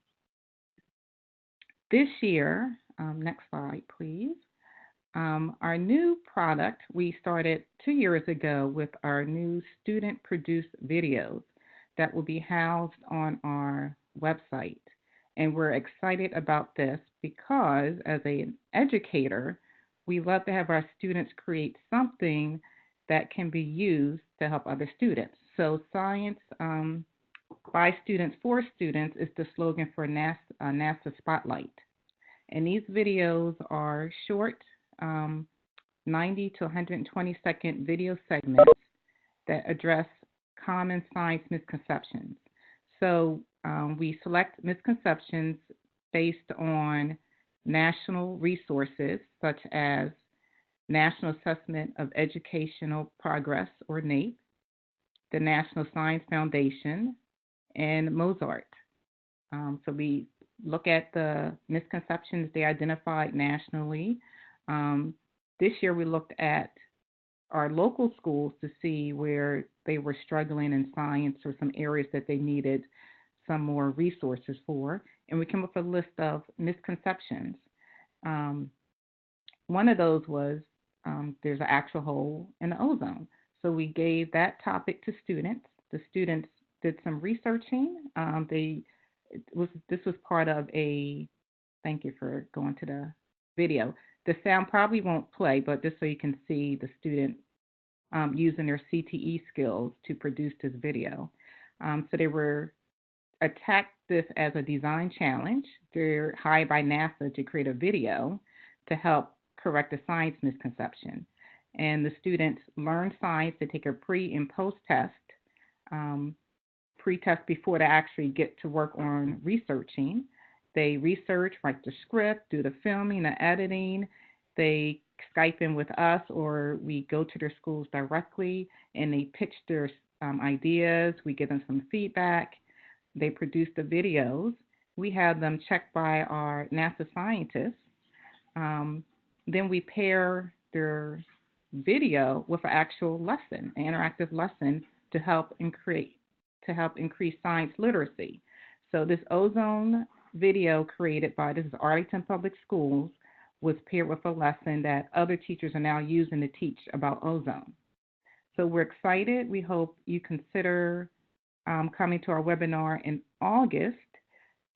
This year, next slide, please. Our new product, we started 2 years ago with our new student-produced videos that will be housed on our website. And we're excited about this because as an educator, we love to have our students create something that can be used to help other students. So science by students for students is the slogan for NASA Spotlight. And these videos are short, 90 to 120-second video segments that address common science misconceptions. So we select misconceptions based on national resources such as National Assessment of Educational Progress, or NAEP, the National Science Foundation, and Mozart. So we look at the misconceptions they identified nationally. This year we looked at our local schools to see where they were struggling in science or some areas that they needed some more resources for, and we came up with a list of misconceptions. One of those was there's an actual hole in the ozone. So we gave that topic to students. The students did some researching. This was part of a, thank you for going to the video. The sound probably won't play, but just so you can see the student using their CTE skills to produce this video. So they were attacked this as a design challenge. They're hired by NASA to create a video to help correct a science misconception. And the students learn science. They take a pre and post test, pre-test before they actually get to work on researching. They research, write the script, do the filming, the editing. They Skype in with us, or we go to their schools directly and they pitch their ideas. We give them some feedback. They produce the videos. We have them checked by our NASA scientists. Then we pair their video with an actual lesson, an interactive lesson to help increase science literacy. So this ozone video created by, this is Arlington Public Schools, was paired with a lesson that other teachers are now using to teach about ozone. So we're excited. We hope you consider coming to our webinar in August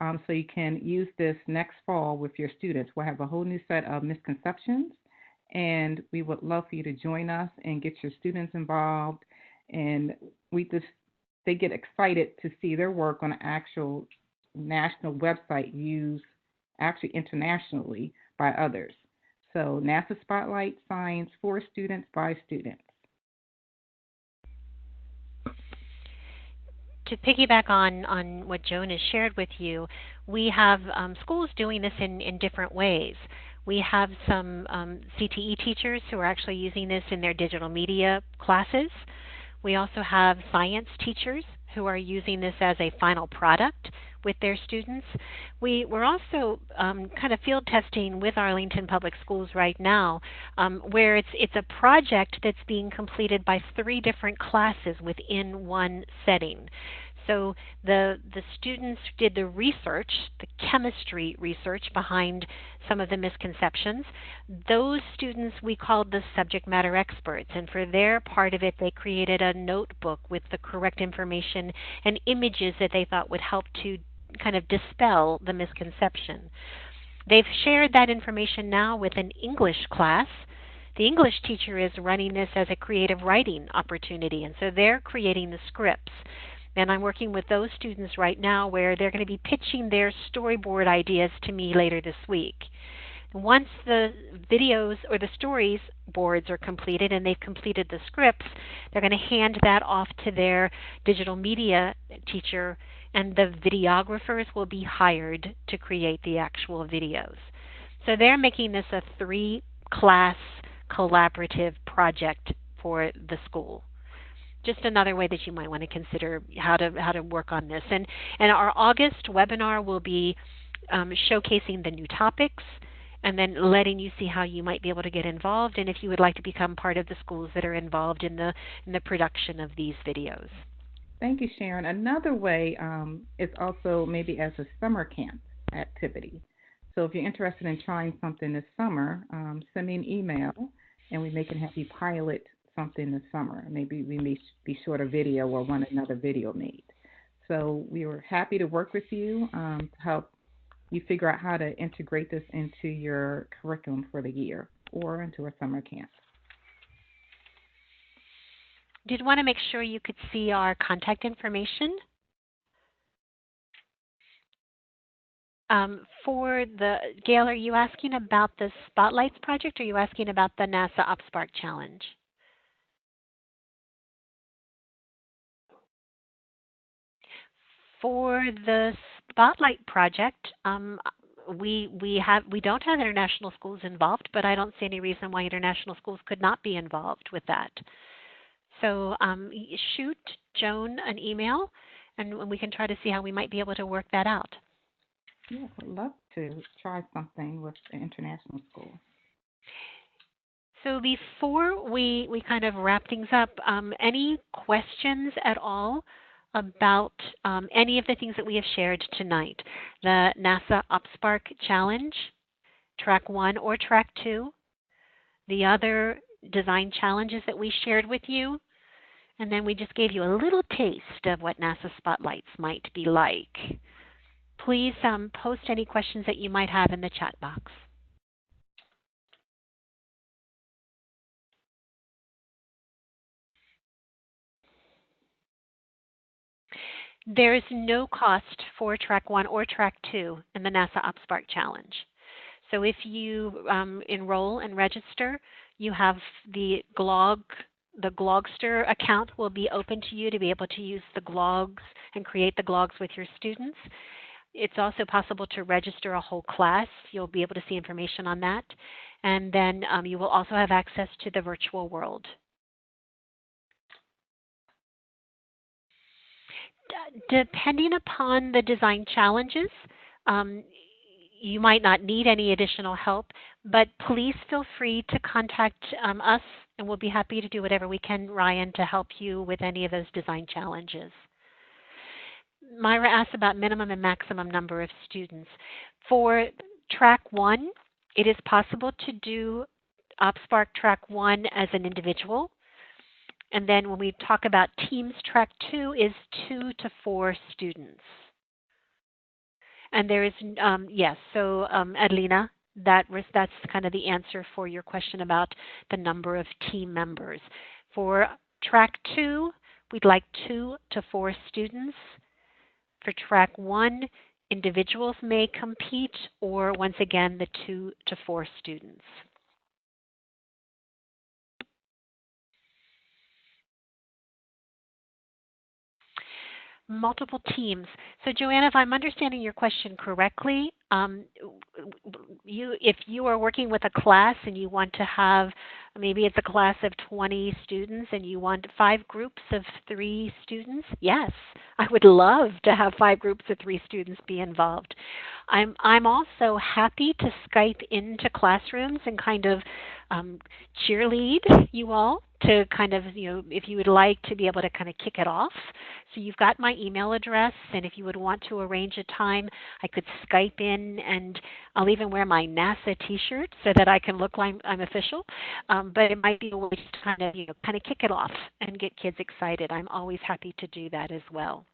so you can use this next fall with your students. We'll have a whole new set of misconceptions, and we would love for you to join us and get your students involved. And they get excited to see their work on an actual national website used actually internationally by others. So NASA Spotlight, science for students by students. To piggyback on what Joan has shared with you, we have schools doing this in different ways. We have some CTE teachers who are actually using this in their digital media classes. We also have science teachers who are using this as a final product with their students. We're also kind of field testing with Arlington Public Schools right now, where it's a project that's being completed by 3 different classes within one setting. So the students did the research, the chemistry research behind some of the misconceptions. Those students we called the subject matter experts, and for their part of it they created a notebook with the correct information and images that they thought would help to kind of dispel the misconception. They've shared that information now with an English class. The English teacher is running this as a creative writing opportunity, and so they're creating the scripts. And I'm working with those students right now where they're going to be pitching their storyboard ideas to me later this week. Once the videos or the stories boards are completed and they've completed the scripts, they're going to hand that off to their digital media teacher, and the videographers will be hired to create the actual videos. So they're making this a 3-class collaborative project for the school. Just another way that you might want to consider how to work on this. And our August webinar will be showcasing the new topics and then letting you see how you might be able to get involved, and if you would like to become part of the schools that are involved in the production of these videos. Thank you, Sharon. Another way is also maybe as a summer camp activity. So if you're interested in trying something this summer, send me an email and we can have you pilot something this summer. Maybe we may be short a video or want another video made. So we were happy to work with you to help you figure out how to integrate this into your curriculum for the year or into a summer camp. Did want to make sure you could see our contact information. For the, Gail, are you asking about the Spotlights project or are you asking about the NASA UpSpark Challenge? For the Spotlight project, we don't have international schools involved, but I don't see any reason why international schools could not be involved with that. So shoot Joan an email, and we can try to see how we might be able to work that out. Yeah, I would love to try something with the international school. So before we kind of wrap things up, any questions at all about any of the things that we have shared tonight? The NASA UpSpark Challenge, Track 1 or Track 2, the other design challenges that we shared with you, and then we just gave you a little taste of what NASA Spotlights might be like. Please post any questions that you might have in the chat box. There is no cost for Track 1 or Track 2 in the NASA UpSpark Challenge. So if you enroll and register, you have the Glogster account will be open to you to be able to use the Glogs and create the Glogs with your students. It's also possible to register a whole class. You'll be able to see information on that. And then you will also have access to the virtual world. Depending upon the design challenges, you might not need any additional help, but please feel free to contact us, and we'll be happy to do whatever we can, Ryan, to help you with any of those design challenges. Myra asked about minimum and maximum number of students. For Track 1, it is possible to do UpSpark Track 1 as an individual. And then when we talk about teams, Track 2 is 2 to 4 students. And there is, yes, so Adelina, that's kind of the answer for your question about the number of team members. For Track 2, we'd like 2 to 4 students. For Track 1, individuals may compete, or once again, the 2 to 4 students. Multiple teams. So Joanna, if I'm understanding your question correctly, if you are working with a class and you want to have, maybe it's a class of 20 students and you want 5 groups of 3 students, yes, I would love to have 5 groups of 3 students be involved. I'm also happy to Skype into classrooms and kind of cheerlead you all to kind of, if you would like to be able to kind of kick it off. So you've got my email address, and if you would want to arrange a time, I could Skype in, and I'll even wear my NASA t-shirt so that I can look like I'm official. But it might be a way to kind of kick it off and get kids excited. I'm always happy to do that as well.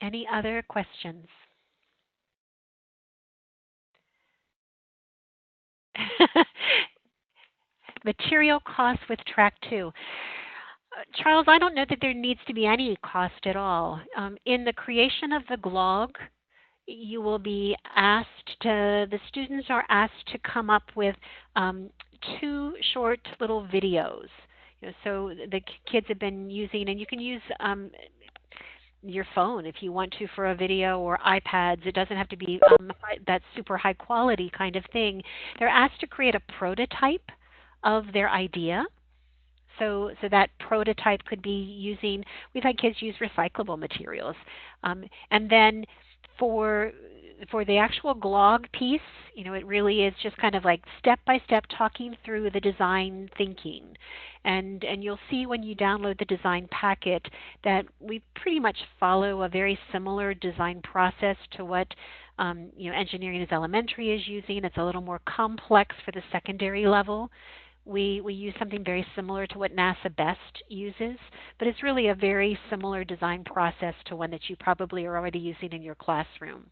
Any other questions? Material costs with track 2. Charles, I don't know that there needs to be any cost at all. In the creation of the glog, you will be asked to, the students are asked to come up with 2 short little videos. So the kids have been using, and you can use your phone if you want to for a video, or iPads. It doesn't have to be that super high quality kind of thing. They're asked to create a prototype of their idea. So that prototype could be using, we've had kids use recyclable materials. And then for the actual glog piece, it really is just kind of like step by step talking through the design thinking. And you'll see when you download the design packet that we pretty much follow a very similar design process to what Engineering is Elementary is using. It's a little more complex for the secondary level. We use something very similar to what NASA BEST uses, but it's really a very similar design process to one that you probably are already using in your classroom.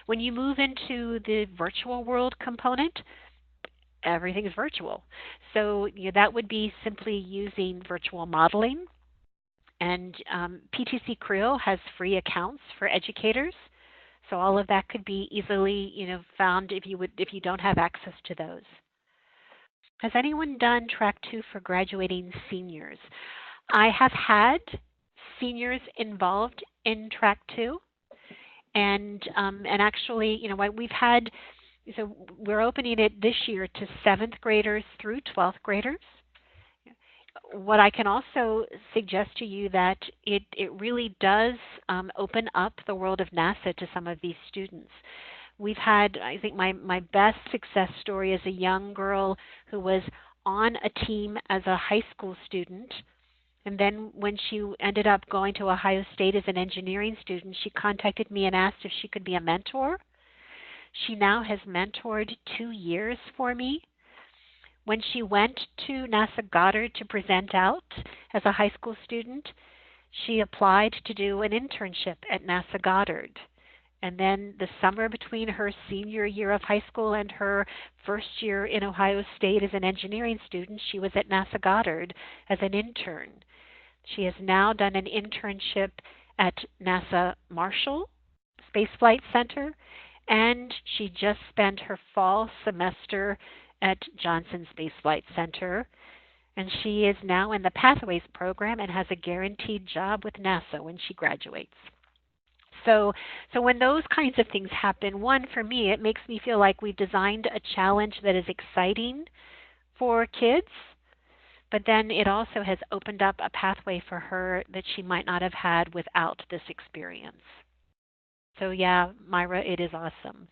When you move into the virtual world component, everything is virtual. So that would be simply using virtual modeling. And PTC Creo has free accounts for educators. So all of that could be easily found if you don't have access to those. Has anyone done track 2 for graduating seniors? I have had seniors involved in track 2, and actually, we've had. So we're opening it this year to 7th graders through 12th graders. What I can also suggest to you that it really does open up the world of NASA to some of these students. We've had, I think my best success story is a young girl who was on a team as a high school student. And then when she ended up going to Ohio State as an engineering student, she contacted me and asked if she could be a mentor. She now has mentored 2 years for me. When she went to NASA Goddard to present out as a high school student, she applied to do an internship at NASA Goddard. And then the summer between her senior year of high school and her first year in Ohio State as an engineering student, she was at NASA Goddard as an intern. She has now done an internship at NASA Marshall Space Flight Center, and she just spent her fall semester at Johnson Space Flight Center. And she is now in the Pathways program and has a guaranteed job with NASA when she graduates. So when those kinds of things happen, one, for me, it makes me feel like we've designed a challenge that is exciting for kids, but then it also has opened up a pathway for her that she might not have had without this experience. So yeah, Myra, it is awesome.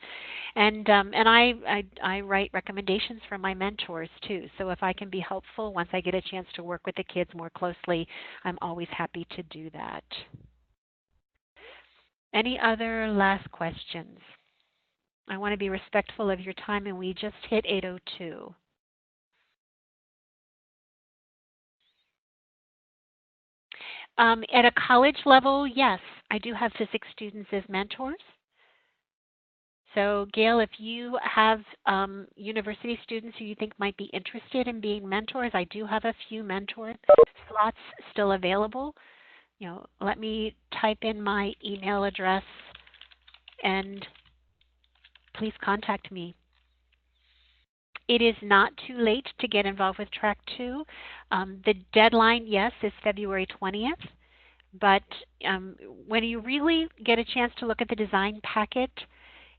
And I write recommendations for my mentors too. So if I can be helpful once I get a chance to work with the kids more closely, I'm always happy to do that. Any other last questions? I want to be respectful of your time, and we just hit 8:02. At a college level, yes, I do have physics students as mentors. So, Gail, if you have university students who you think might be interested in being mentors, I do have a few mentor slots still available. Let me type in my email address and please contact me. It is not too late to get involved with Track 2. The deadline, yes, is February 20th. But when you really get a chance to look at the design packet,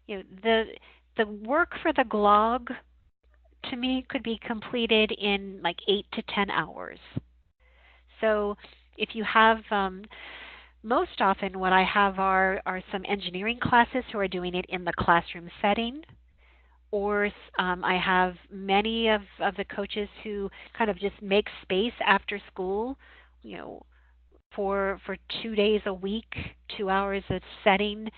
the work for the glog, to me, could be completed in like 8 to 10 hours. So if you have, most often what I have are some engineering classes who are doing it in the classroom setting. Or I have many of the coaches who kind of just make space after school, for 2 days a week, 2 hours of setting.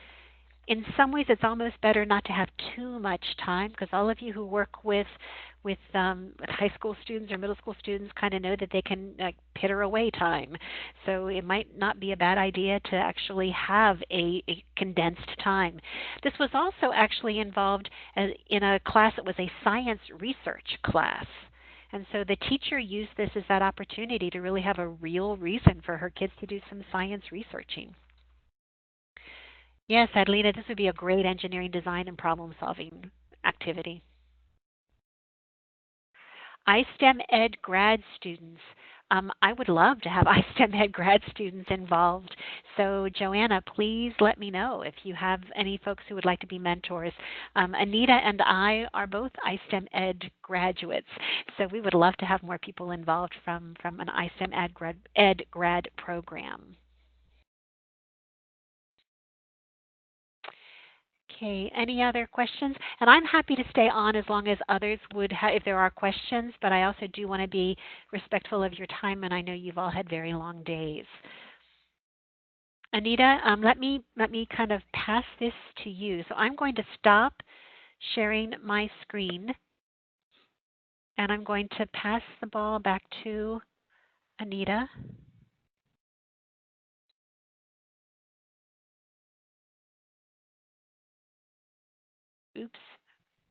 in some ways it's almost better not to have too much time, because all of you who work with high school students or middle school students kind of know that they can pitter away time. So it might not be a bad idea to actually have a condensed time. This was also actually involved in a class that was a science research class. And so the teacher used this as that opportunity to really have a real reason for her kids to do some science researching. Yes, Adelina, this would be a great engineering design and problem solving activity. iSTEM Ed grad students. I would love to have iSTEM Ed grad students involved. So Joanna, please let me know if you have any folks who would like to be mentors. Anita and I are both iSTEM Ed graduates, so we would love to have more people involved from an iSTEM Ed grad program. Okay, any other questions? And I'm happy to stay on as long as others would if there are questions, but I also do want to be respectful of your time, and I know you've all had very long days. Anita, let me kind of pass this to you. So I'm going to stop sharing my screen, and I'm going to pass the ball back to Anita. Oops,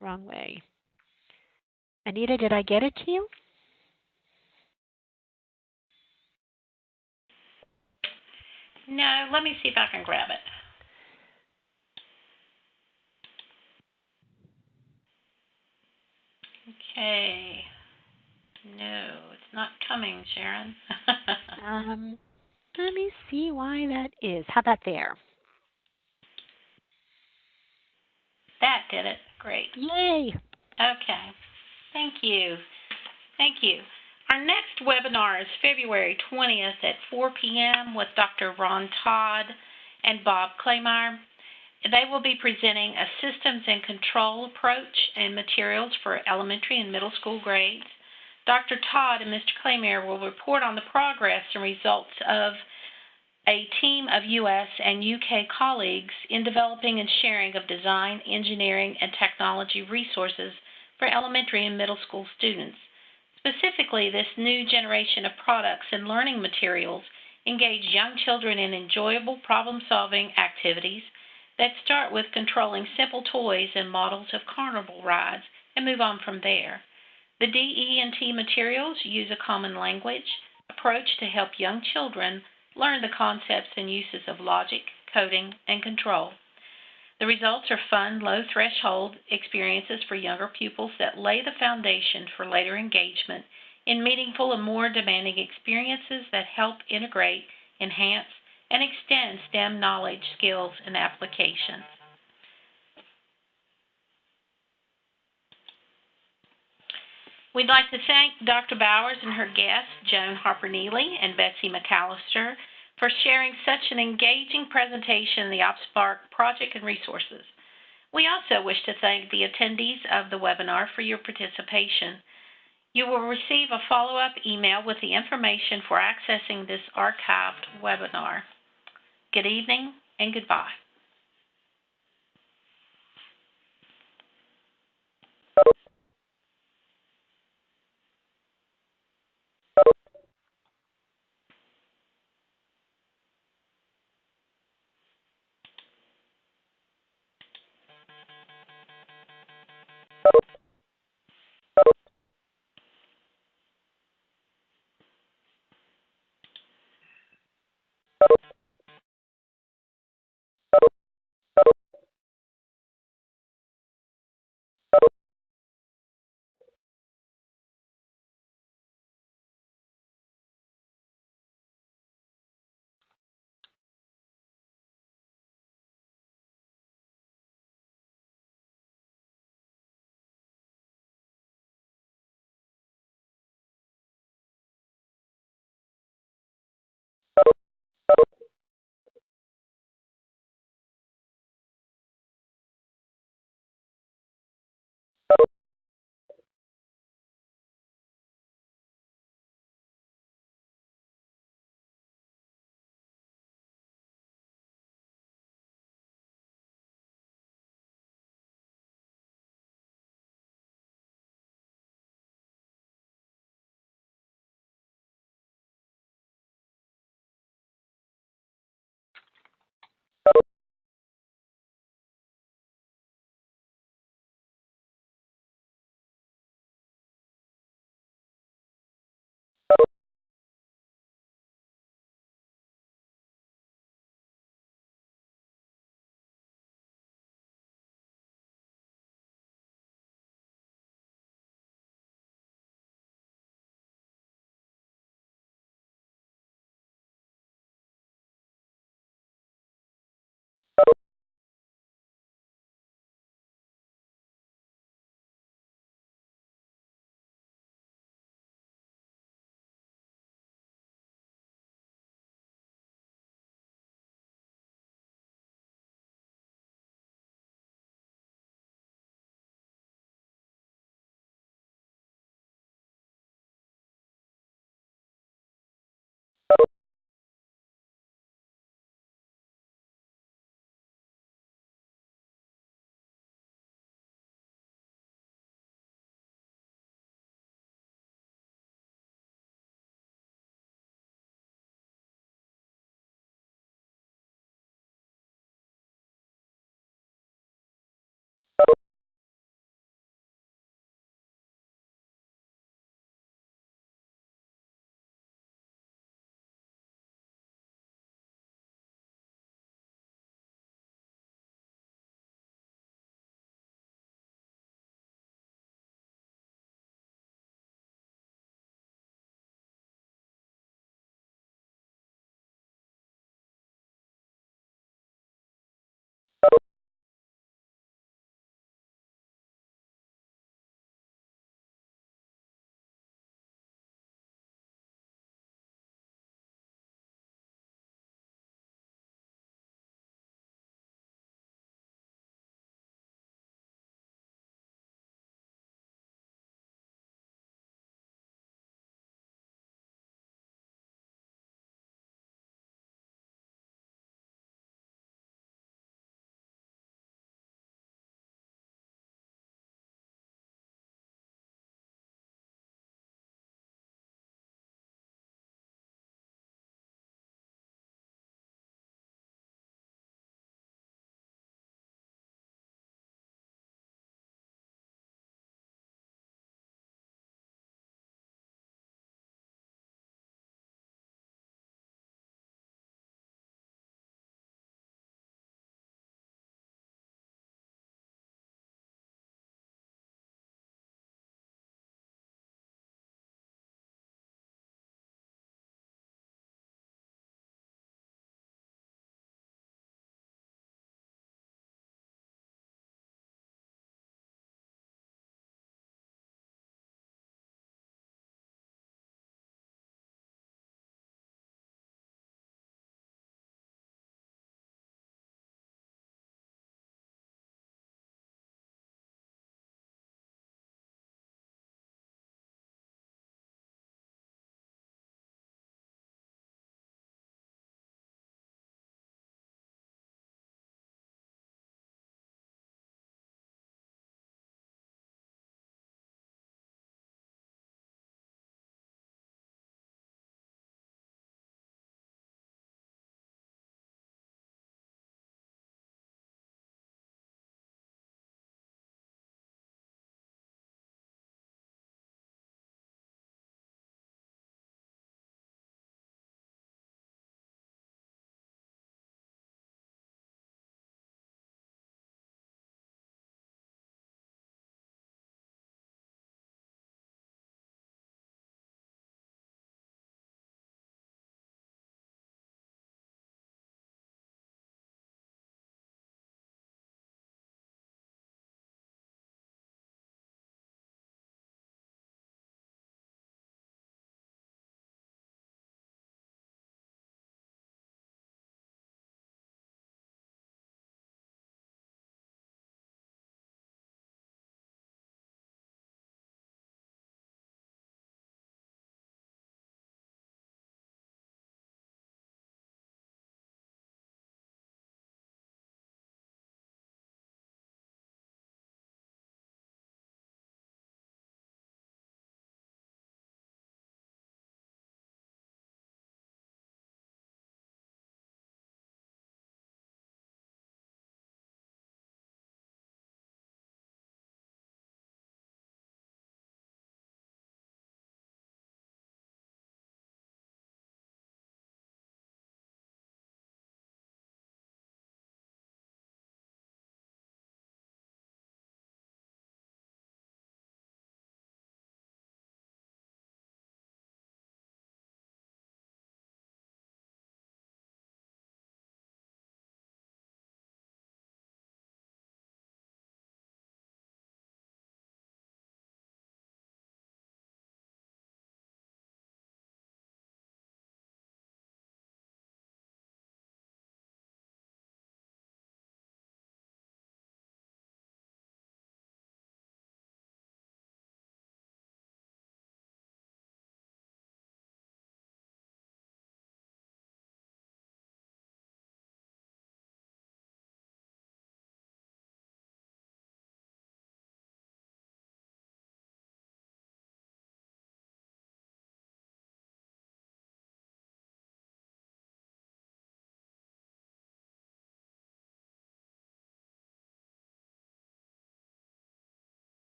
wrong way. Anita, did I get it to you? No, let me see if I can grab it. Okay. No, it's not coming, Sharon. Let me see why that is. How about there? That did it. Great. Yay! Okay. Thank you. Thank you. Our next webinar is February 20th at 4 p.m. with Dr. Ron Todd and Bob Claymire. They will be presenting a systems and control approach and materials for elementary and middle school grades. Dr. Todd and Mr. Claymire will report on the progress and results of a team of U.S. and U.K. colleagues in developing and sharing of design, engineering, and technology resources for elementary and middle school students. Specifically, this new generation of products and learning materials engage young children in enjoyable problem-solving activities that start with controlling simple toys and models of carnival rides and move on from there. The DE&T materials use a common language approach to help young children learn the concepts and uses of logic, coding, and control. The results are fun, low-threshold experiences for younger pupils that lay the foundation for later engagement in meaningful and more demanding experiences that help integrate, enhance, and extend STEM knowledge, skills, and applications. We'd like to thank Dr. Bowers and her guests, Joan Harper-Neely and Betsy McAllister, for sharing such an engaging presentation in the OpSpark project and resources. We also wish to thank the attendees of the webinar for your participation. You will receive a follow-up email with the information for accessing this archived webinar. Good evening and goodbye.